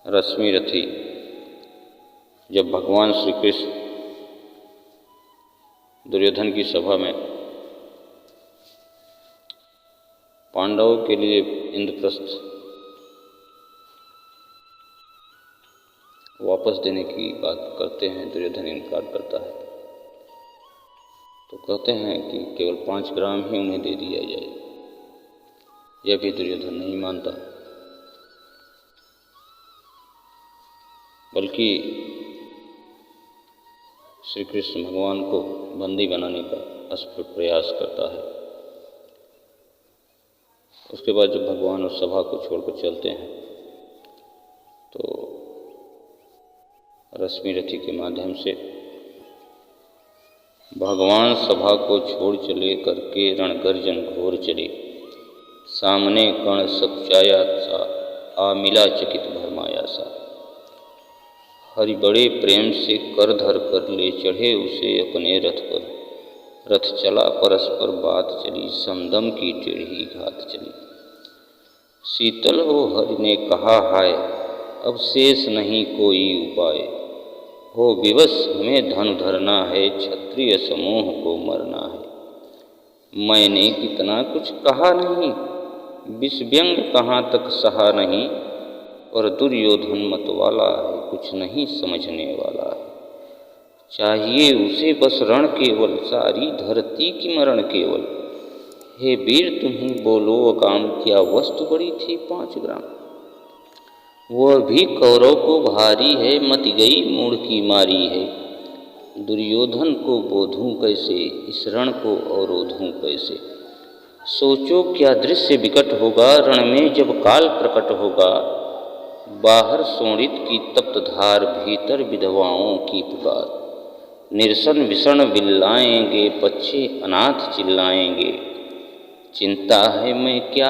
रश्मि रथी जब भगवान श्री कृष्ण दुर्योधन की सभा में पांडवों के लिए इंद्रप्रस्थ वापस देने की बात करते हैं, दुर्योधन इनकार करता है। तो कहते हैं कि केवल 5 ग्राम ही उन्हें दे दिया जाए। यह भी दुर्योधन नहीं मानता, बल्कि श्री कृष्ण भगवान को बंदी बनाने का असफल प्रयास करता है। उसके बाद जब भगवान उस सभा को छोड़कर चलते हैं तो रश्मि रथी के माध्यम से भगवान सभा को छोड़ चले करके रणगर्जन घोर चले। सामने कण सचाया सा आ मिला चकित भरमाया सा। हरि बड़े प्रेम से कर धर कर ले चढ़े उसे अपने रथ पर। रथ चला परस्पर बात चली, समदम की टेढ़ी घात चली। शीतल हो हरि ने कहा हाय, अब शेष नहीं कोई उपाय। हो विवश हमें धन धरना है, क्षत्रिय समूह को मरना है। मैंने कितना कुछ कहा नहीं, विष व्यंग कहाँ तक सहा नहीं। और दुर्योधन मत वाला है, कुछ नहीं समझने वाला है। चाहिए उसे बस रण केवल, सारी धरती की मरण केवल। हे वीर तुम ही बोलो अकाम, क्या वस्तु बड़ी थी 5 ग्राम। वह भी कौरव को भारी है, मति गई मूढ़ की मारी है। दुर्योधन को बोधूं कैसे, इस रण को अवरोधूं कैसे। सोचो क्या दृश्य विकट होगा, रण में जब काल प्रकट होगा। बाहर शोणित की तप्त धार, भीतर विधवाओं की पुकार। निरसन विषण बिल्लाएंगे, बच्चे अनाथ चिल्लाएंगे। चिंता है मैं क्या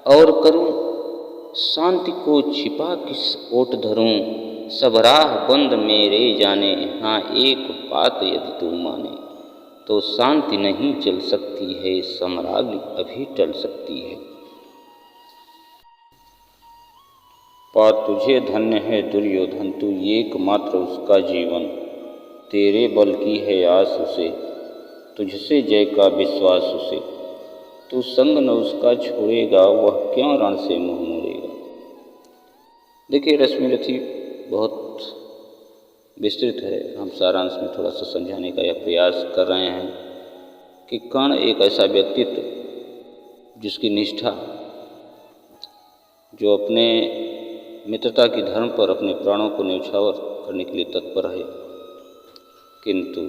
और करूं, शांति को छिपा किस ओट धरूं। सब राह बंद मेरे जाने, हाँ एक बात यदि तू माने। तो शांति नहीं चल सकती है, सम्राज्ञी अभी टल सकती है। पा तुझे धन्य है दुर्योधन, तू एकमात्र उसका जीवन। तेरे बल की है आस उसे, तुझसे जय का विश्वास उसे। तू संग न उसका छोड़ेगा, वह क्यों रण से मुँह मोड़ेगा। देखिए रश्मि रथी बहुत विस्तृत है, हम सारांश में थोड़ा सा समझाने का यह प्रयास कर रहे हैं कि कर्ण एक ऐसा व्यक्तित्व जिसकी निष्ठा, जो अपने मित्रता की धर्म पर अपने प्राणों को न्यौछावर करने के लिए तत्पर है, किंतु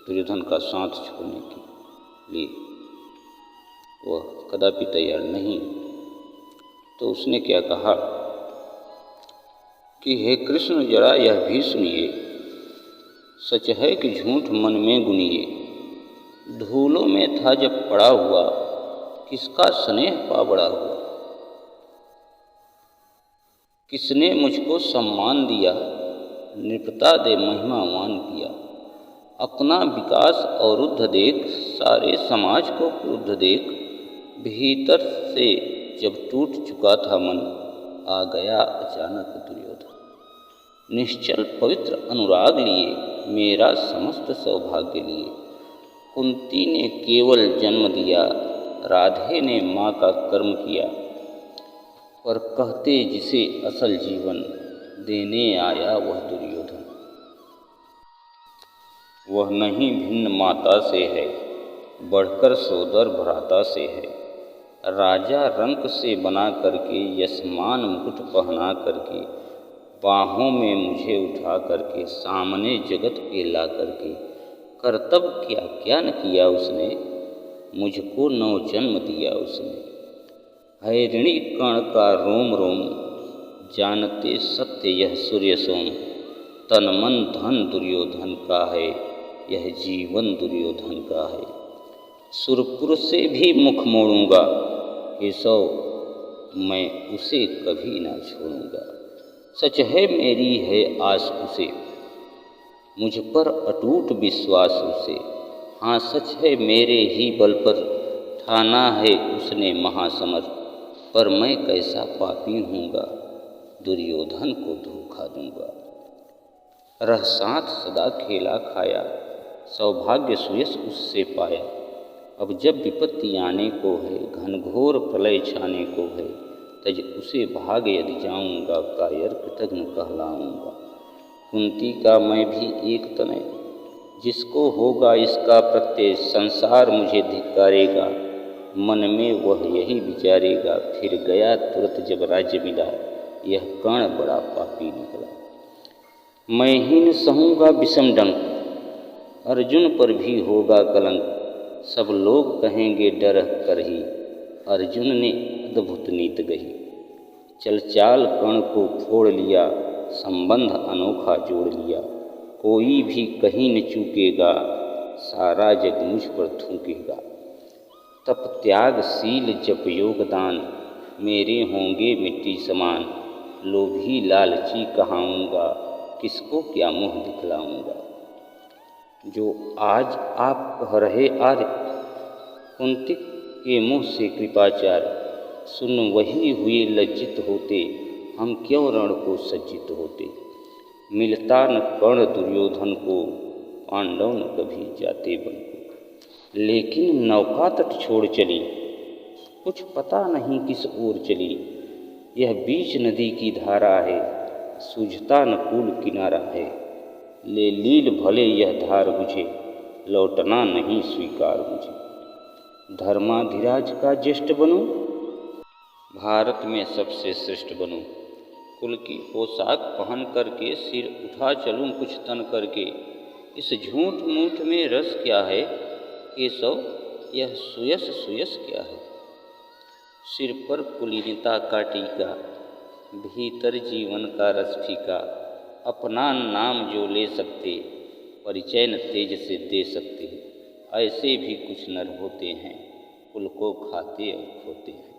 दुर्योधन का साथ छोड़ने के लिए वह कदापि तैयार नहीं। तो उसने क्या कहा कि हे कृष्ण जरा यह भी सुनिए, सच है कि झूठ मन में गुनिए। धूलों में था जब पड़ा हुआ, किसका स्नेह पा बड़ा हुआ। किसने मुझको सम्मान दिया, नृपता दे महिमावान किया। अपना विकास अवरुद्ध देख, सारे समाज को क्रुद्ध देख। भीतर से जब टूट चुका था मन, आ गया अचानक दुर्योधन। निश्चल पवित्र अनुराग लिए, मेरा समस्त सौभाग्य लिए। कुंती ने केवल जन्म दिया, राधे ने माँ का कर्म किया। पर कहते जिसे असल जीवन, देने आया वह दुर्योधन। वह नहीं भिन्न माता से है, बढ़कर सोदर भ्राता से है। राजा रंक से बना करके, यशमान मुकुट पहना करके। बाहों में मुझे उठा करके, सामने जगत के ला करके। कर्तव्य क्या क्या न किया उसने, मुझको नौ जन्म दिया उसने। है ऋणी कण का रोम रोम, जानते सत्य यह सूर्य सोम। तन मन धन दुर्योधन का है, यह जीवन दुर्योधन का है। सुरपुर से भी मुख मोड़ूंगा, केशव मैं उसे कभी ना छोड़ूंगा। सच है मेरी है आस उसे, मुझ पर अटूट विश्वास उसे। हाँ सच है मेरे ही बल पर, ठाना है उसने महासमर। पर मैं कैसा पापी हूँगा, दुर्योधन को धोखा दूंगा। रह साथ सदा खेला खाया, सौभाग्य सुयश उससे पाया। अब जब विपत्ति आने को है, घनघोर प्रलय छाने को है, तज उसे भाग यदि जाऊंगा, कायर कृतघ्न कहलाऊंगा। कुंती का मैं भी एक तनय, जिसको होगा इसका प्रत्यय, संसार मुझे धिक्कारेगा। मन में वह यही विचारेगा, फिर गया तुरंत जब राज्य मिला, यह कर्ण बड़ा पापी निकला। मैं हीन सहूँगा विषम डंक, अर्जुन पर भी होगा कलंक। सब लोग कहेंगे डर कर ही, अर्जुन ने अद्भुत नीत गही। चल चाल कर्ण को फोड़ लिया, संबंध अनोखा जोड़ लिया। कोई भी कहीं न चूकेगा, सारा जग मुझ पर थूकेगा। तप त्याग शील जप योगदान, मेरे होंगे मिट्टी समान। लोभी लालची कहाऊँगा, किसको क्या मुँह दिखलाऊँगा। जो आज आप कह रहे आर्य, कुंती के मुँह से कृपाचार्य। सुन वही हुए लज्जित होते, हम क्यों रण को सज्जित होते। मिलता न कर्ण दुर्योधन को, पांडव न कभी जाते बन को। लेकिन नौका तट छोड़ चली, कुछ पता नहीं किस ओर चली। यह बीच नदी की धारा है, सूझता न कूल किनारा है। ले लील भले यह धार मुझे, लौटना नहीं स्वीकार मुझे। धर्माधिराज का ज्येष्ठ बनूं, भारत में सबसे श्रेष्ठ बनूं। कुल की पोशाक पहन करके सिर उठा चलूं कुछ तन करके। इस झूठ मूठ में रस क्या है केशव, यह सुयस सुयस क्या है। सिर पर कुलीनता का टीका, भीतर जीवन का रस फीका। अपना नाम जो ले सकते, परिचय न तेज से दे सकते। ऐसे भी कुछ नर होते हैं, कुल को खाते और खोते हैं।